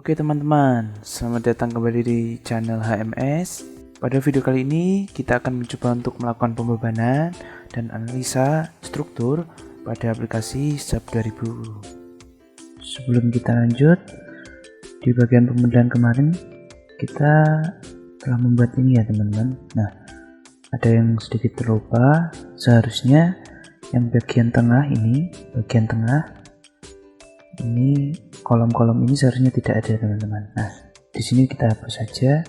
Oke teman-teman, selamat datang kembali di channel HMS. Pada video kali ini kita akan mencoba untuk melakukan pembebanan dan analisa struktur pada aplikasi SAP 2000. Sebelum kita lanjut, di bagian pembebanan kemarin kita telah membuat ini ya teman-teman. Nah, ada yang sedikit terlupa. Seharusnya yang bagian tengah ini, ini kolom-kolom ini seharusnya tidak ada teman-teman. Nah, di sini kita hapus saja.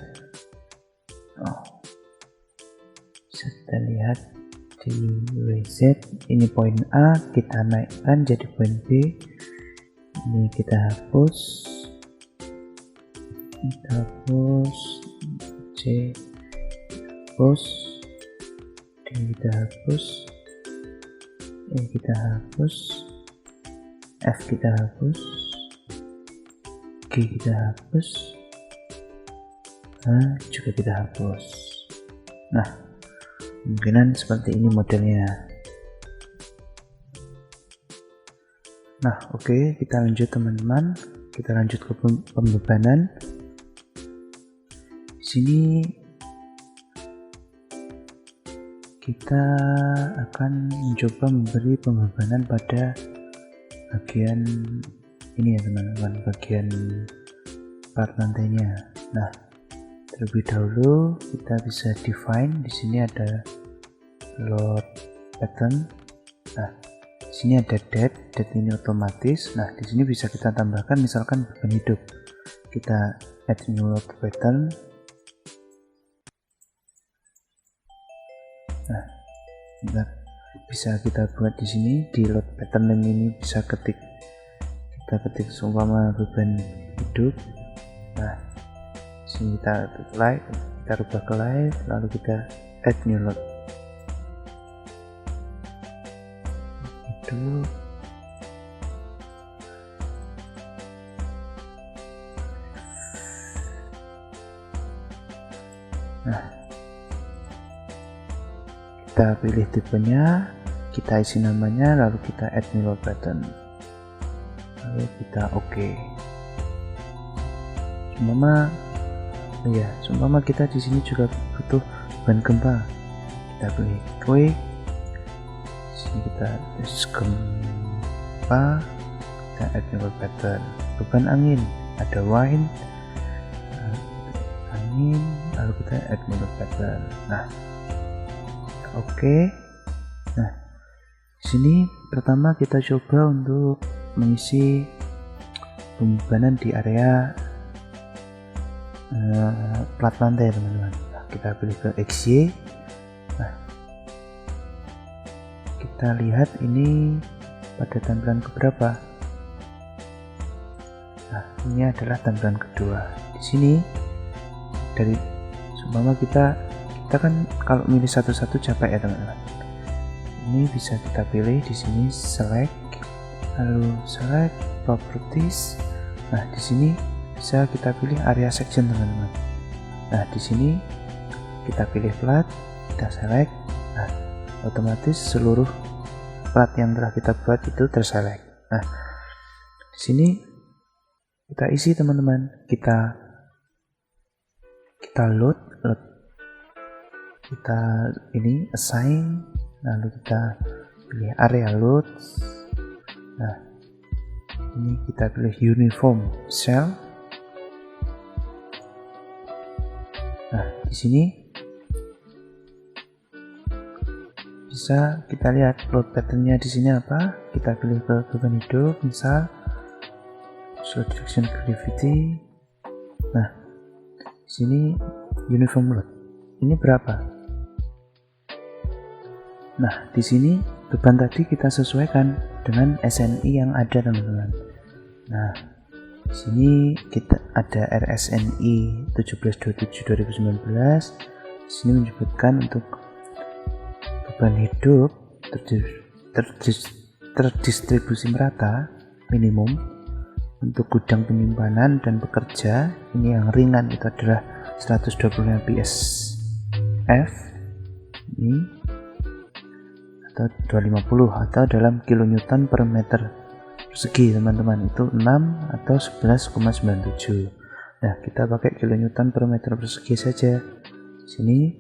Bisa kita lihat di WZ, ini poin A, kita naikkan jadi poin B. Ini kita hapus, C hapus, D kita hapus, E kita hapus, F kita hapus, G kita hapus, H juga kita hapus. Nah, kemungkinan seperti ini modelnya. Nah, oke, kita lanjut teman-teman. Kita lanjut ke pembebanan. Di sini kita akan mencoba memberi pembebanan pada bagian ini ya teman-teman, bagian part lantainya. Nah, terlebih dahulu kita bisa define. Di sini ada load pattern. Nah, di sini ada date ini otomatis. Nah, di sini bisa kita tambahkan misalkan beban hidup. Kita add new load pattern. Nah, bentar. Bisa kita buat di sini di load pattern ini, bisa kita ketik seumpama beban hidup. Nah, sini kita live, kita rubah ke live, lalu kita add new load hidup. Nah, kita pilih tipenya, kita isi namanya, lalu kita add new load pattern, lalu kita oke. Seumpama kita di sini juga butuh beban gempa, kita pilih quick, di sini kita tulis gempa, kita add new load pattern. Beban angin, ada wind, angin, lalu kita add new load pattern. Nah, oke. Nah, di sini pertama kita coba untuk mengisi pembebanan di area plat lantai teman-teman. Nah, kita pilih ke XY. Nah, kita lihat ini pada tampilan keberapa. Nah, ini adalah tampilan kedua. Di sini dari seumpama kita kan kalau milih satu-satu capek ya teman-teman. Ini bisa kita pilih di sini select, lalu select properties. Nah, di sini bisa kita pilih area section teman-teman. Nah, di sini kita pilih plat, kita select. Nah, otomatis seluruh plat yang telah kita buat itu terselect. Nah, di sini kita isi teman-teman. Kita load, kita ini assign, lalu kita pilih area load. Nah, ini kita pilih uniform cell. Nah, di sini bisa kita lihat load patternnya di sini apa. Kita pilih ke beban hidup, misal slow direction gravity. Nah, di sini uniform load ini berapa. Nah, di sini beban tadi kita sesuaikan dengan SNI yang ada teman-teman. Nah, di sini kita ada RSNI 1727/2019. Di sini menyebutkan untuk beban hidup terdistribusi merata minimum untuk gudang penyimpanan dan pekerja. Ini yang ringan itu adalah 125 PSF ini atau 250 atau dalam kilonewton per meter persegi teman-teman, itu 6 atau 11,97. Nah, kita pakai kilonewton per meter persegi saja. Sini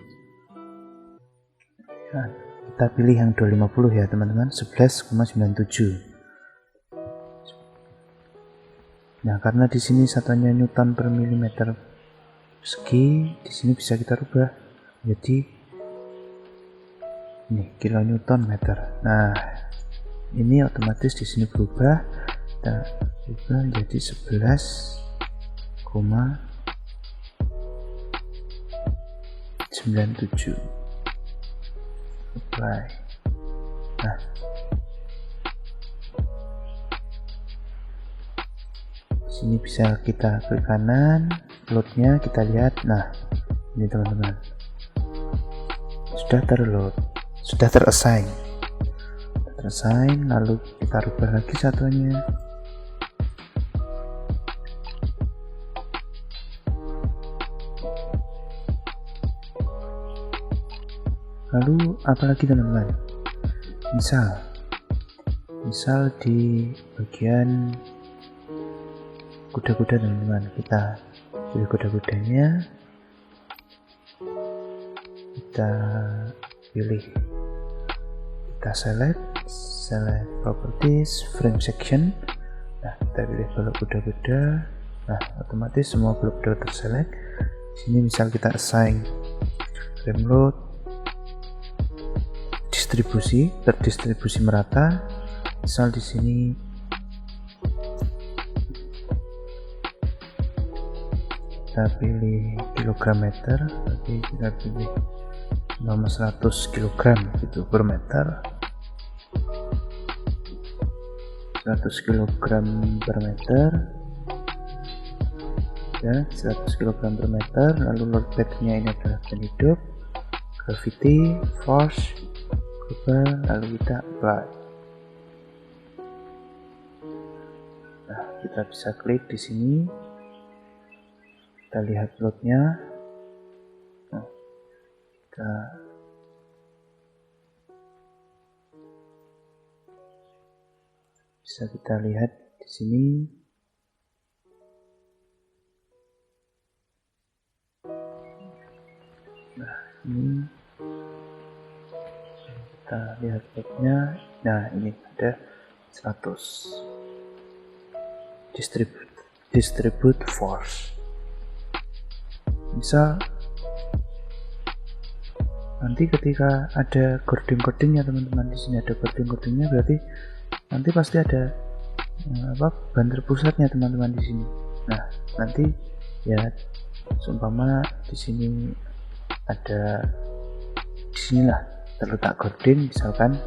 nah, kita pilih yang 250 ya teman-teman, 11,97. Nah, karena di sini satuannya newton per milimeter persegi, di sini bisa kita rubah jadi ini kilonewton meter. Nah, ini otomatis di sini berubah, kita ubah menjadi 11,97. Apply. Nah, sini bisa kita klik kanan, loadnya kita lihat. Nah, ini teman-teman, sudah terload, sudah terassign. Lalu kita rubah lagi satuannya. Lalu apalagi teman-teman, misal di bagian kuda-kuda teman-teman, kita pilih kuda-kudanya, kita pilih, kita select properties, frame section. Nah, kita pilih balok kuda-kuda. Nah, otomatis semua balok kuda terselect. Sini misal kita assign frame load, terdistribusi merata. Misal di sini kita pilih kilogram meter, tapi kita pilih nomor 100 kg gitu per meter, 100 kg per meter ya, 100 kg per meter. Lalu load pattern-nya ini adalah hidup, gravity, force, global, lalu kita apply. Nah, kita bisa klik di sini, kita lihat loadnya. Nah, bisa kita lihat di sini. Nah, ini kita lihat loadnya. Nah, ini ada 100 distribute force. Misal nanti ketika ada cording-cordingnya teman-teman, di sini ada cording-cordingnya, berarti nanti pasti ada ban terpusatnya teman-teman di sini. Nah, nanti ya seumpama di sini ada, di sinilah terletak cording, misalkan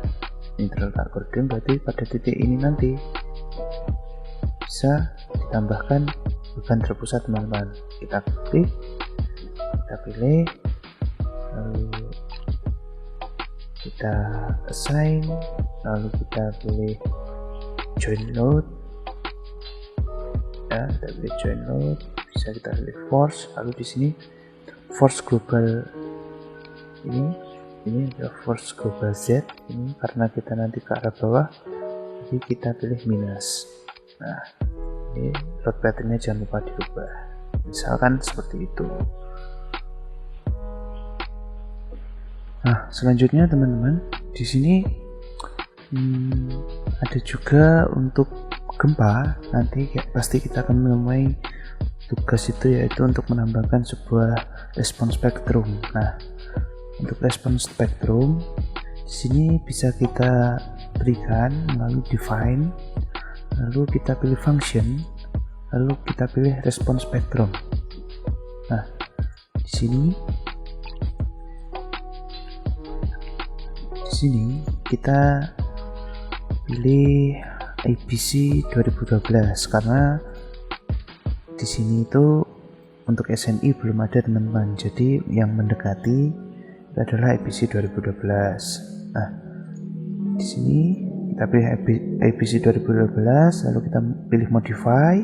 ini terletak cording, berarti pada titik ini nanti bisa ditambahkan beban terpusat teman-teman. Kita klik, kita pilih, lalu kita assign, lalu kita pilih join load ya, kita pilih join load, bisa kita pilih force, lalu di sini force global ini adalah force global Z, ini karena kita nanti ke arah bawah, jadi kita pilih minus. Nah, ini load pattern-nya jangan lupa dirubah, misalkan seperti itu. Nah, selanjutnya teman-teman, di sini ada juga untuk gempa. Nanti pasti kita akan menemui tugas itu, yaitu untuk menambahkan sebuah respon spektrum. Nah, untuk respon spektrum di sini bisa kita berikan melalui define, lalu kita pilih function, lalu kita pilih respon spektrum. Nah, di sini kita pilih ABC 2012 karena di sini itu untuk SNI belum ada teman-teman, jadi yang mendekati itu adalah ABC 2012. Nah, di sini kita pilih ABC 2012, lalu kita pilih modify.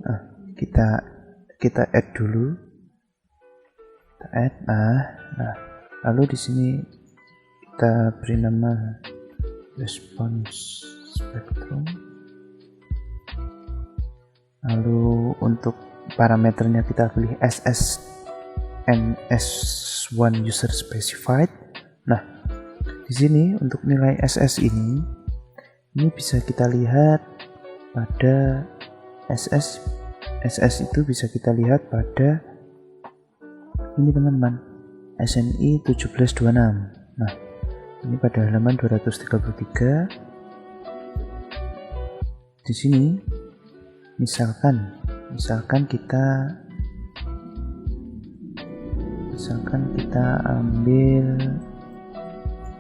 Nah, kita add dulu, kita add. Nah, lalu di sini kita beri nama response spectrum. Lalu untuk parameternya kita pilih SS and S1 user specified. Nah, di sini untuk nilai SS ini bisa kita lihat pada SS itu bisa kita lihat pada ini teman-teman, SNI 1726. Nah, ini pada halaman 233. Di sini misalkan kita ambil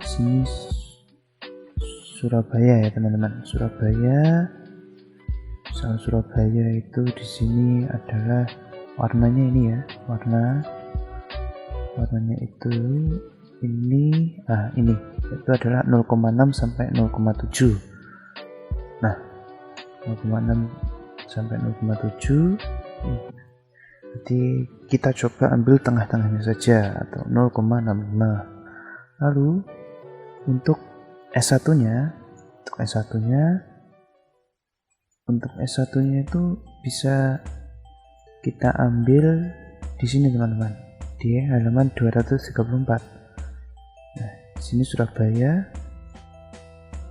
sini Surabaya ya teman-teman. Surabaya itu di sini adalah warnanya ini ya, warnanya itu ini itu adalah 0,6 sampai 0,7. Nah, 0,6 sampai 0,7. Jadi kita coba ambil tengah-tengahnya saja atau 0,65. Lalu untuk S1-nya itu bisa kita ambil di sini teman-teman, di halaman 234. Nah, di sini Surabaya.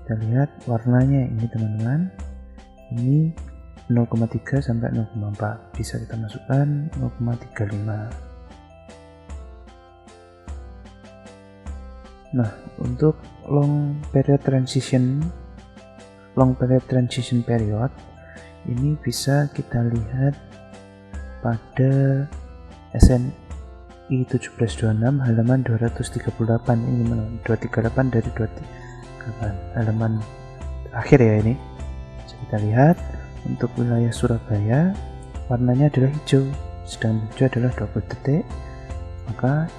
Kita lihat warnanya ini teman-teman. Ini 0,3 sampai 0,4. Bisa kita masukkan 0,35. Nah, untuk long period transition period ini bisa kita lihat pada SNI 1726 halaman 238. Ini 238 dari 238 halaman terakhir ya ini. Bisa kita lihat untuk wilayah Surabaya warnanya adalah hijau, sedang hijau adalah 20 detik, maka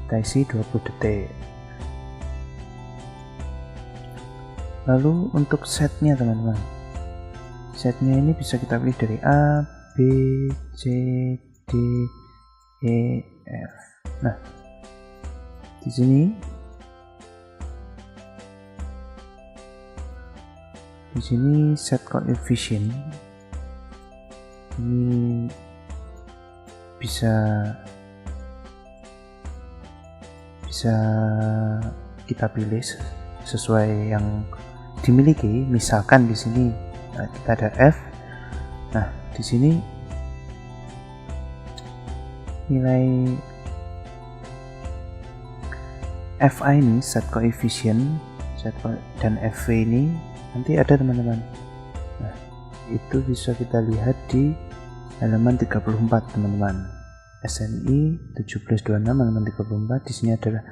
kita isi 20 detik. Lalu untuk setnya teman-teman, setnya ini bisa kita pilih dari A, B, C, D, E, F. Nah, di sini set coefficient ini bisa kita pilih sesuai yang dimiliki. Misalkan di sini kita ada F. Nah, di sini nilai FA ini set coefficient dan FV ini nanti ada teman-teman. Nah, itu bisa kita lihat di halaman 34 teman-teman. SNI 1726 halaman 34. Di sini adalah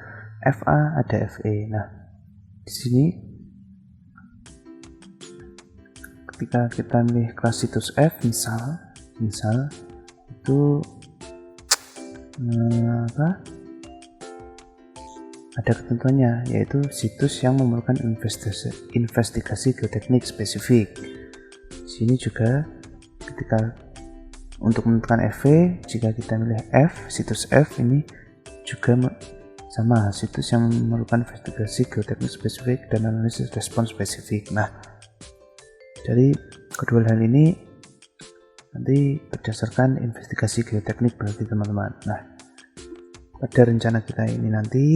FA, ada FE. Nah, di sini ketika kita milih kelas situs F, misal itu ada ketentuannya, yaitu situs yang memerlukan investigasi geoteknik spesifik. Di sini juga ketika untuk menentukan FV, jika kita milih F, situs F ini juga sama, situs yang memerlukan investigasi geoteknik spesifik dan analisis respon spesifik. Nah, dari kedua hal ini nanti berdasarkan investigasi geoteknik berarti teman-teman. Nah, pada rencana kita ini nanti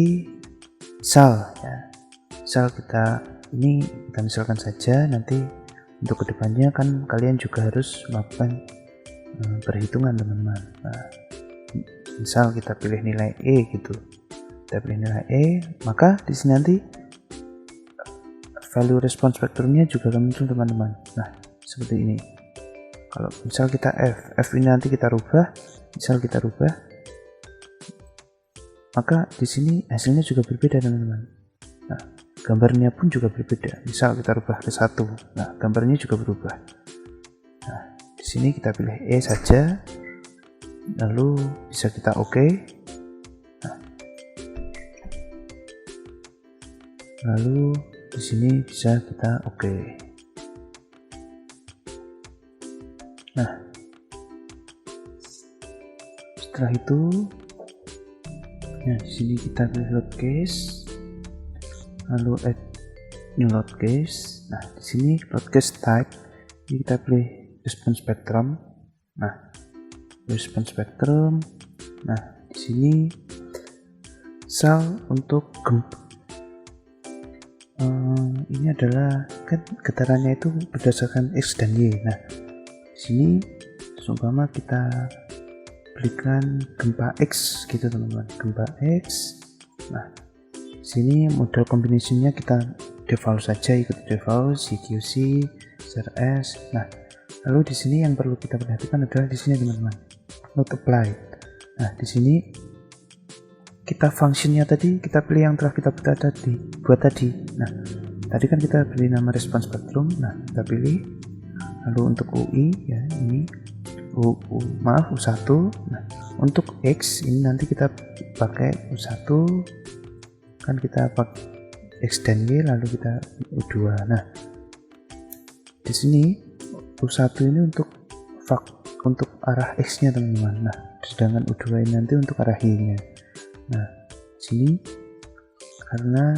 misal kita misalkan saja nanti untuk kedepannya kan kalian juga harus melakukan perhitungan teman-teman. Nah, misal kita pilih nilai E gitu, maka di sini nanti value response spektrumnya juga akan muncul teman-teman. Nah, seperti ini. Kalau misal kita F ini nanti kita rubah, maka di sini hasilnya juga berbeda teman-teman. Nah, gambarnya pun juga berbeda. Misal kita rubah ke 1, nah gambarnya juga berubah. Nah, di sini kita pilih E saja, lalu bisa kita OK. Nah, lalu di sini bisa kita OK. Nah, setelah itu, nah di sini kita pilih load case. lalu add new load case. Nah, di sini load case type ini kita pilih response spectrum. Nah, response spectrum. Nah, di sini sel untuk ini adalah kan getarannya itu berdasarkan X dan Y. Nah, di sini seumpama kita berikan gempa X gitu teman-teman, gempa X. Nah, di sini model combination-nya kita default saja, ikut default CQC, CRS. Nah, lalu di sini yang perlu kita perhatikan adalah di sini teman-teman, not applied. Nah, di sini kita functionnya tadi kita pilih yang telah kita buat tadi. Nah, tadi kan kita pilih nama response spectrum. Nah, kita pilih. Lalu untuk UI ya ini U1. Nah, untuk X ini nanti kita pakai U1 kan, kita pakai X dan Y, lalu kita U2. Nah, di sini U1 ini untuk arah X nya teman-teman. Nah, sedangkan U2 ini nanti untuk arah Y nya. Nah, sini karena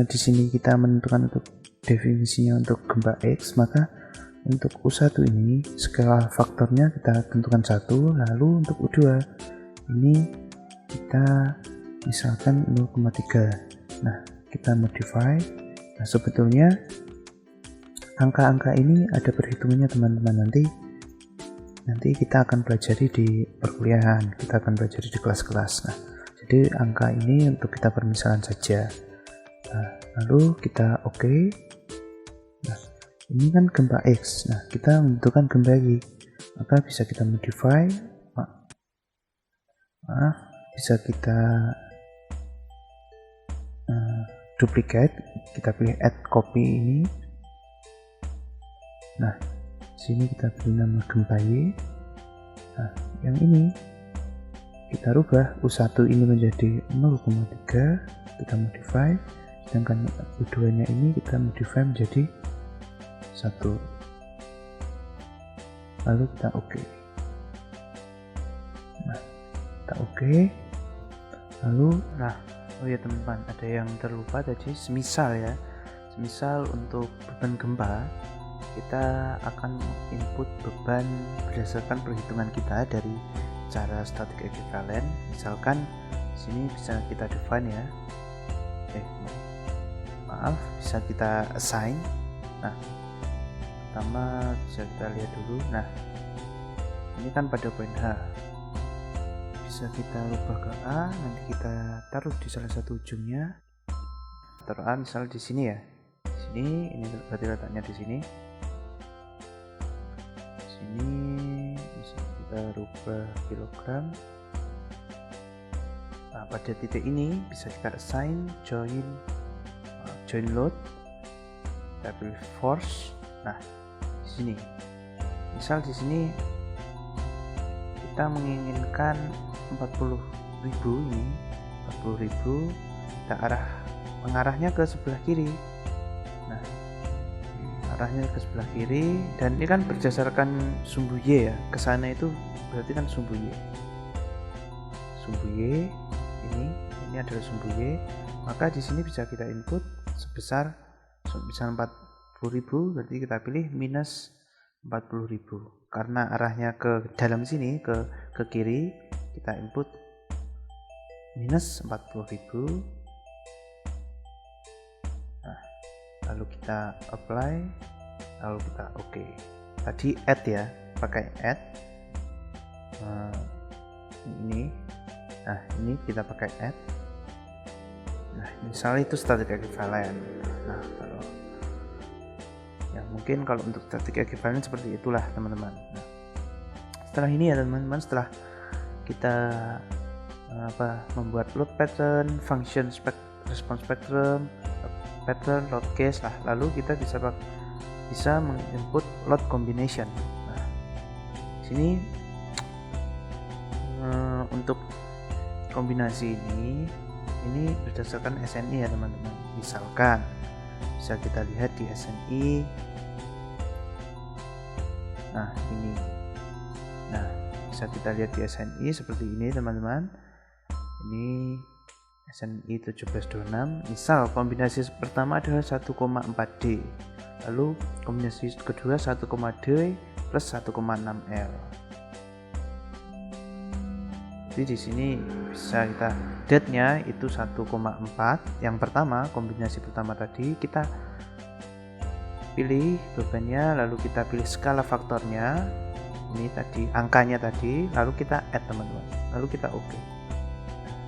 di sini kita menentukan untuk definisinya untuk gempa X, maka untuk U1 ini skala faktornya kita tentukan 1, lalu untuk U2 ini kita misalkan 0,3. Nah, kita modify. Nah, sebetulnya angka-angka ini ada perhitungannya teman-teman, nanti kita akan pelajari di perkuliahan, kita akan pelajari di kelas-kelas. Nah, jadi angka ini untuk kita permisalan saja. Nah, lalu kita oke. Nah, ini kan gempa X. Nah, kita membutuhkan gempa Y, maka bisa kita modify. Bisa kita duplicate. Kita pilih add copy ini. Nah, sini kita beri nama gempa Y. Nah, yang ini kita rubah, U1 ini menjadi 0,3, kita modify, sedangkan U2 nya ini kita modify menjadi 1, lalu kita oke. Nah, kita oke. Lalu oh ya teman-teman, ada yang terlupa tadi, semisal untuk beban gempa kita akan input beban berdasarkan perhitungan kita dari cara static equivalent. Misalkan sini bisa kita define ya, bisa kita assign. Nah, pertama bisa kita lihat dulu. Nah, ini kan pada poin H, bisa kita rubah ke A, nanti kita taruh di salah satu ujungnya. Taruh A misal di sini ya, di sini, ini berarti letaknya di sini. Ini bisa kita rubah kilogram. Nah, pada titik ini bisa kita assign join load, kita pilih force. Nah, di sini misal di sini kita menginginkan 40.000 ini, 40.000, kita mengarahnya ke sebelah kiri. Nah, arahnya ke sebelah kiri, dan ini kan berdasarkan sumbu Y ya, ke sana itu berarti kan sumbu Y ini adalah sumbu Y, maka di sini bisa kita input sebesar bisa 40.000, berarti kita pilih minus 40.000 karena arahnya ke dalam sini, ke kiri, kita input minus 40.000. Nah, lalu kita apply, lalu kita oke. Tadi add ya, pakai add. Ini kita pakai add. Nah, misalnya itu static equivalent. Nah, kalau ya mungkin kalau untuk static equivalent seperti itulah teman-teman. Nah, setelah ini ya teman-teman, setelah kita membuat load pattern, function response spectrum, pattern, load case, lalu kita bisa menginput load combination. Nah, sini untuk kombinasi ini berdasarkan SNI ya teman-teman. Misalkan bisa kita lihat di SNI. Nah, ini. Nah, bisa kita lihat di SNI seperti ini teman-teman. Ini SNI 1726. Misal kombinasi pertama adalah 1,4D, lalu kombinasi kedua 1,D plus 1,6L. Jadi di sini bisa kita date-nya itu 1,4. Yang pertama, kombinasi pertama tadi kita pilih bebannya, lalu kita pilih skala faktornya. Ini tadi angkanya tadi, lalu kita add teman-teman. Lalu kita oke.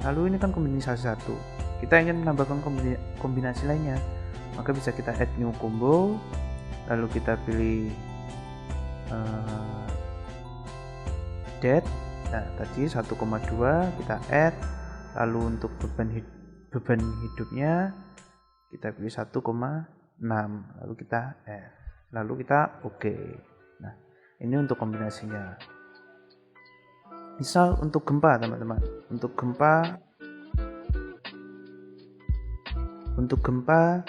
Lalu ini kan kombinasi satu. Kita ingin menambahkan kombinasi lainnya, maka bisa kita add new combo. Lalu kita pilih date. Nah, tadi 1,2 kita add. Lalu untuk beban hidupnya kita pilih 1,6. Lalu kita add. Lalu kita oke. Nah, ini untuk kombinasinya. Misal untuk gempa teman-teman, untuk gempa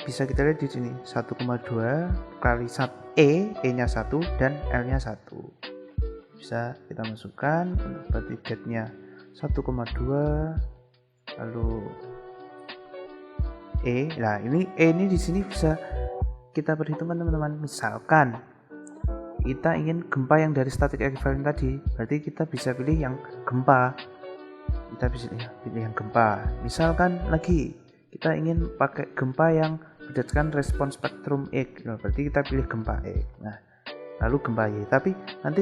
bisa kita lihat di sini 1,2 kali E-nya 1 dan L-nya 1. Bisa kita masukkan, berarti date-nya 1,2 lalu E. Nah, ini E ini di sini bisa kita perhitungkan teman-teman. Misalkan kita ingin gempa yang dari static equivalent tadi, berarti kita bisa pilih yang gempa. Kita bisa pilih yang gempa. Misalkan lagi kita ingin pakai gempa yang berdasarkan respons spektrum X, nah, berarti kita pilih gempa X. Nah, lalu gempa Y. Tapi nanti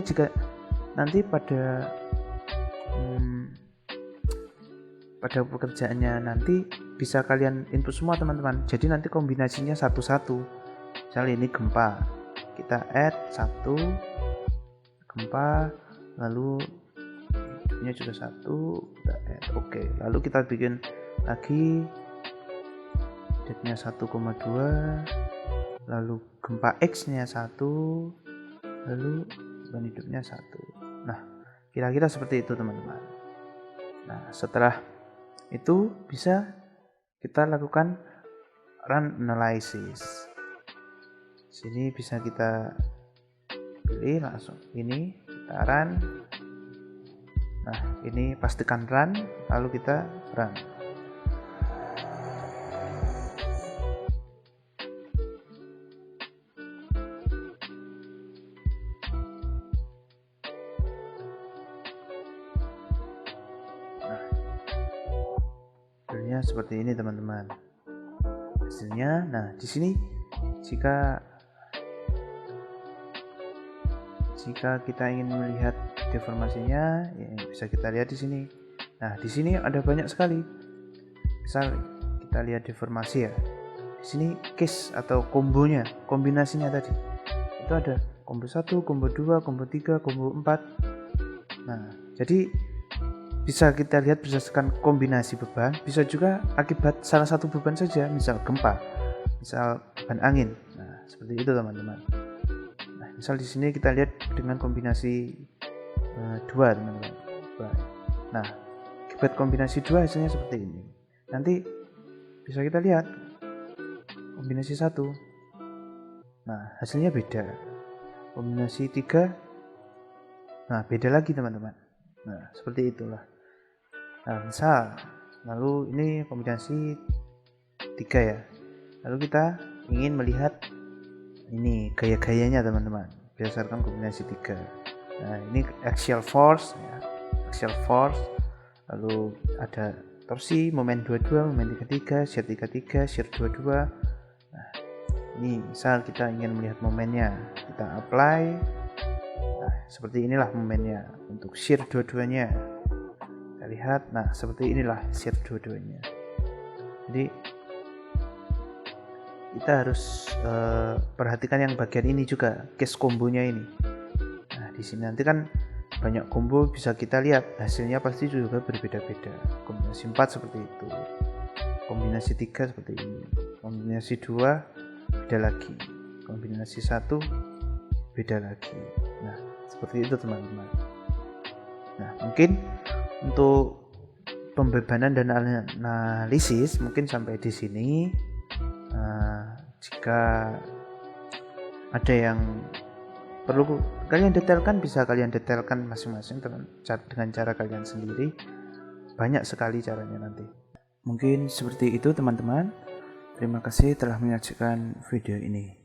pada pekerjaannya nanti bisa kalian input semua teman-teman. Jadi nanti kombinasinya satu-satu. Misalnya ini gempa, kita add 1 gempa, lalu hidupnya juga 1, kita add oke. Lalu kita bikin lagi date-nya 1,2, lalu gempa X-nya 1, lalu beban hidupnya 1. Nah, kira-kira seperti itu teman-teman. Nah, setelah itu bisa kita lakukan run analysis. Sini bisa kita pilih langsung ini, kita run. Nah, ini pastikan run, lalu kita run. Nah, hasilnya seperti ini teman-teman. Hasilnya, nah di sini jika kita ingin melihat deformasinya, ya bisa kita lihat di sini. Nah, di sini ada banyak sekali. Misal kita lihat deformasi ya. Di sini case atau kombonya, kombinasinya tadi. Itu ada combo 1, combo 2, combo 3, combo 4. Nah, jadi bisa kita lihat berdasarkan kombinasi beban, bisa juga akibat salah satu beban saja, misal gempa, misal beban angin. Nah, seperti itu teman-teman. Misal di sini kita lihat dengan kombinasi 2 teman-teman. Nah, akibat kombinasi 2 hasilnya seperti ini. Nanti bisa kita lihat kombinasi 1. Nah, hasilnya beda. Kombinasi 3. Nah, beda lagi teman-teman. Nah, seperti itulah. Nah, misal lalu ini kombinasi 3 ya. Lalu kita ingin melihat ini gaya-gayanya teman-teman berdasarkan kombinasi 3. Nah, ini axial force ya. Axial force, lalu ada torsi, momen 22, momen 33, shear 33, shear 22. Nah, ini misal kita ingin melihat momennya, kita apply. Nah, seperti inilah momennya untuk shear 22-nya. Kita lihat, nah seperti inilah shear 22-nya. Jadi kita harus perhatikan yang bagian ini juga, case kombonya ini. Nah, di sini nanti kan banyak combo, bisa kita lihat hasilnya pasti juga berbeda-beda. Kombinasi 4 seperti itu, kombinasi 3 seperti ini, kombinasi 2 beda lagi, kombinasi 1 beda lagi. Nah, seperti itu teman-teman. Nah, mungkin untuk pembebanan dan analisis mungkin sampai di sini. Jika ada yang perlu kalian detailkan, bisa kalian detailkan masing-masing dengan cara kalian sendiri. Banyak sekali caranya nanti. Mungkin seperti itu teman-teman. Terima kasih telah menyaksikan video ini.